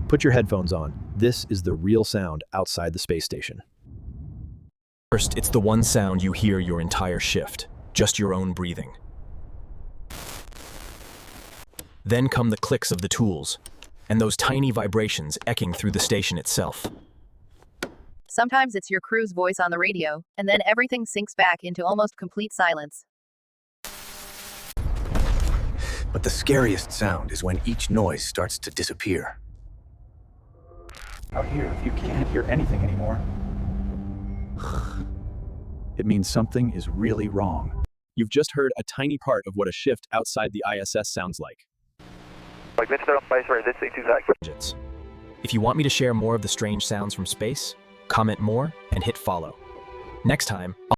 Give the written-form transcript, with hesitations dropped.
Put your headphones on. This is the real sound outside the space station. First, it's the one sound you hear your entire shift, just your own breathing. Then come the clicks of the tools, and those tiny vibrations echoing through the station itself. Sometimes it's your crew's voice on the radio, and then everything sinks back into almost complete silence. But the scariest sound is when each noise starts to disappear. Out here, if you can't hear anything anymore, it means something is really wrong. You've just heard a tiny part of what a shift outside the ISS sounds like. If you want me to share more of the strange sounds from space, comment more and hit follow. Next time,